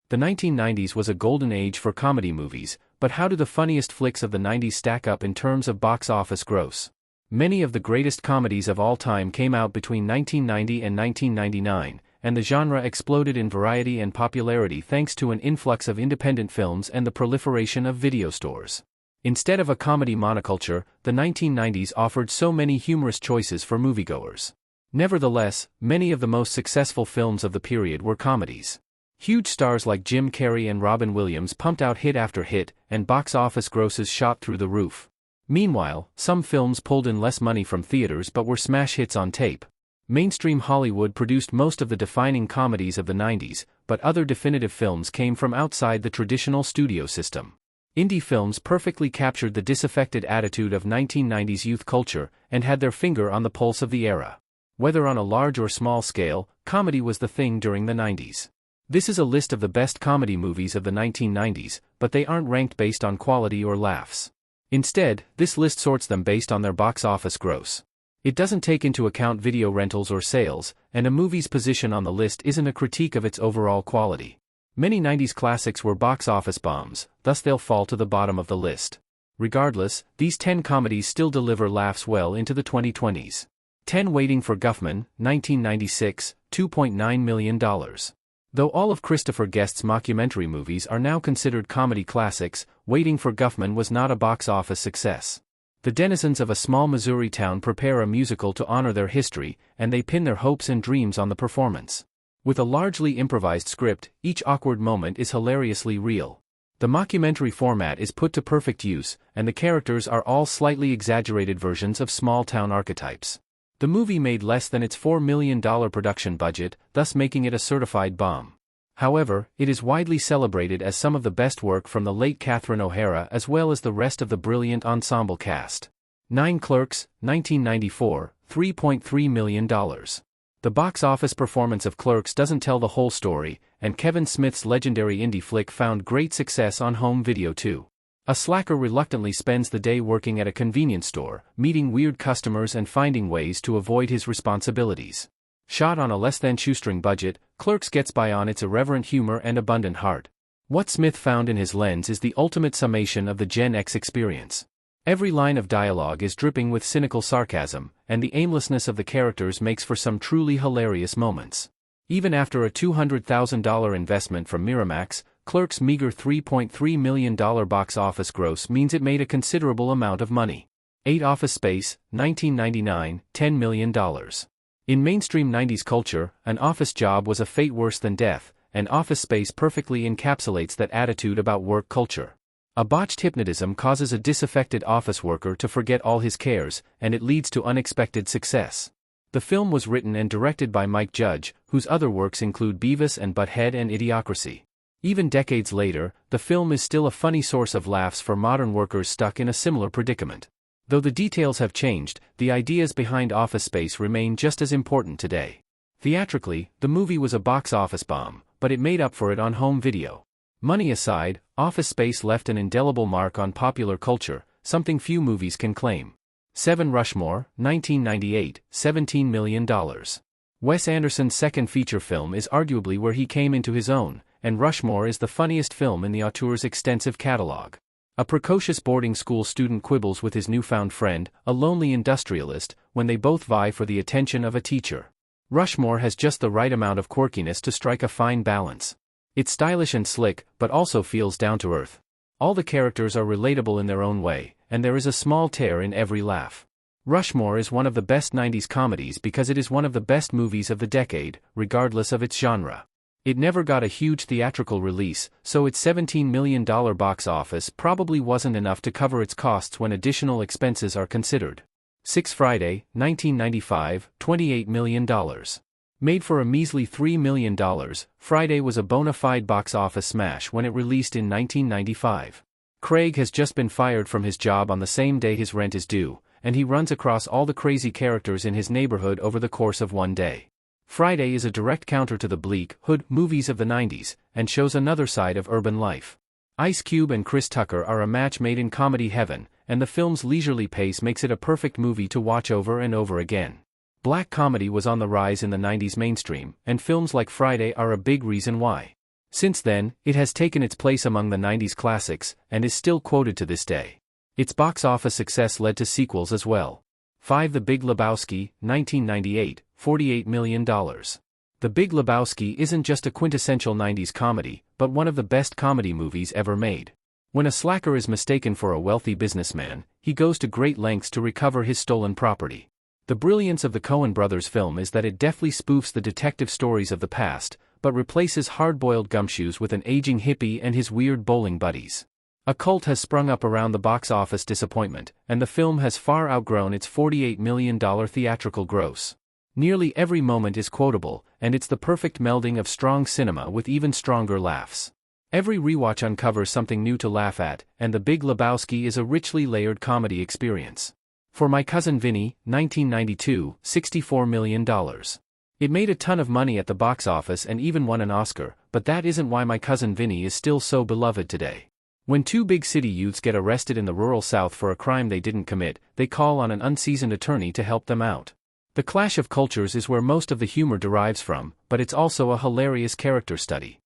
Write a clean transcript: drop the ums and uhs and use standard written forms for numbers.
The 1990s was a golden age for comedy movies, but how do the funniest flicks of the 90s stack up in terms of box office gross? Many of the greatest comedies of all time came out between 1990 and 1999, and the genre exploded in variety and popularity thanks to an influx of independent films and the proliferation of video stores. Instead of a comedy monoculture, the 1990s offered so many humorous choices for moviegoers. Nevertheless, many of the most successful films of the period were comedies. Huge stars like Jim Carrey and Robin Williams pumped out hit after hit, and box office grosses shot through the roof. Meanwhile, some films pulled in less money from theaters but were smash hits on tape. Mainstream Hollywood produced most of the defining comedies of the 90s, but other definitive films came from outside the traditional studio system. Indie films perfectly captured the disaffected attitude of 1990s youth culture and had their finger on the pulse of the era. Whether on a large or small scale, comedy was the thing during the 90s. This is a list of the best comedy movies of the 1990s, but they aren't ranked based on quality or laughs. Instead, this list sorts them based on their box office gross. It doesn't take into account video rentals or sales, and a movie's position on the list isn't a critique of its overall quality. Many 90s classics were box office bombs, thus they'll fall to the bottom of the list. Regardless, these 10 comedies still deliver laughs well into the 2020s. 10 Waiting for Guffman, 1996, $2.9 million. Though all of Christopher Guest's mockumentary movies are now considered comedy classics, Waiting for Guffman was not a box office success. The denizens of a small Missouri town prepare a musical to honor their history, and they pin their hopes and dreams on the performance. With a largely improvised script, each awkward moment is hilariously real. The mockumentary format is put to perfect use, and the characters are all slightly exaggerated versions of small-town archetypes. The movie made less than its $4 million production budget, thus making it a certified bomb. However, it is widely celebrated as some of the best work from the late Catherine O'Hara as well as the rest of the brilliant ensemble cast. 9 Clerks, 1994, $3.3 million. The box office performance of Clerks doesn't tell the whole story, and Kevin Smith's legendary indie flick found great success on home video too. A slacker reluctantly spends the day working at a convenience store, meeting weird customers and finding ways to avoid his responsibilities. Shot on a less-than-shoestring budget, Clerks gets by on its irreverent humor and abundant heart. What Smith found in his lens is the ultimate summation of the Gen X experience. Every line of dialogue is dripping with cynical sarcasm, and the aimlessness of the characters makes for some truly hilarious moments. Even after a $200,000 investment from Miramax, Clerks' meager $3.3 million box office gross means it made a considerable amount of money. 8 Office Space, 1999, $10 million. In mainstream 90s culture, an office job was a fate worse than death, and Office Space perfectly encapsulates that attitude about work culture. A botched hypnotism causes a disaffected office worker to forget all his cares, and it leads to unexpected success. The film was written and directed by Mike Judge, whose other works include Beavis and Butt-Head and Idiocracy. Even decades later, the film is still a funny source of laughs for modern workers stuck in a similar predicament. Though the details have changed, the ideas behind Office Space remain just as important today. Theatrically, the movie was a box office bomb, but it made up for it on home video. Money aside, Office Space left an indelible mark on popular culture, something few movies can claim. 7 Rushmore, 1998, $17 million. Wes Anderson's second feature film is arguably where he came into his own, and Rushmore is the funniest film in the auteur's extensive catalog. A precocious boarding school student quibbles with his newfound friend, a lonely industrialist, when they both vie for the attention of a teacher. Rushmore has just the right amount of quirkiness to strike a fine balance. It's stylish and slick, but also feels down to earth. All the characters are relatable in their own way, and there is a small tear in every laugh. Rushmore is one of the best 90s comedies because it is one of the best movies of the decade, regardless of its genre. It never got a huge theatrical release, so its $17 million box office probably wasn't enough to cover its costs when additional expenses are considered. 6 Friday, 1995, $28 million. Made for a measly $3 million, Friday was a bona fide box office smash when it released in 1995. Craig has just been fired from his job on the same day his rent is due, and he runs across all the crazy characters in his neighborhood over the course of one day. Friday is a direct counter to the bleak, hood movies of the 90s, and shows another side of urban life. Ice Cube and Chris Tucker are a match made in comedy heaven, and the film's leisurely pace makes it a perfect movie to watch over and over again. Black comedy was on the rise in the 90s mainstream, and films like Friday are a big reason why. Since then, it has taken its place among the 90s classics, and is still quoted to this day. Its box office success led to sequels as well. 5. The Big Lebowski, 1998, $48 million. The Big Lebowski isn't just a quintessential 90s comedy, but one of the best comedy movies ever made. When a slacker is mistaken for a wealthy businessman, he goes to great lengths to recover his stolen property. The brilliance of the Coen brothers film is that it deftly spoofs the detective stories of the past, but replaces hard-boiled gumshoes with an aging hippie and his weird bowling buddies. A cult has sprung up around the box office disappointment, and the film has far outgrown its $48 million theatrical gross. Nearly every moment is quotable, and it's the perfect melding of strong cinema with even stronger laughs. Every rewatch uncovers something new to laugh at, and The Big Lebowski is a richly layered comedy experience. For My Cousin Vinny, 1992, $64 million. It made a ton of money at the box office and even won an Oscar, but that isn't why My Cousin Vinny is still so beloved today. When two big city youths get arrested in the rural South for a crime they didn't commit, they call on an unseasoned attorney to help them out. The clash of cultures is where most of the humor derives from, but it's also a hilarious character study.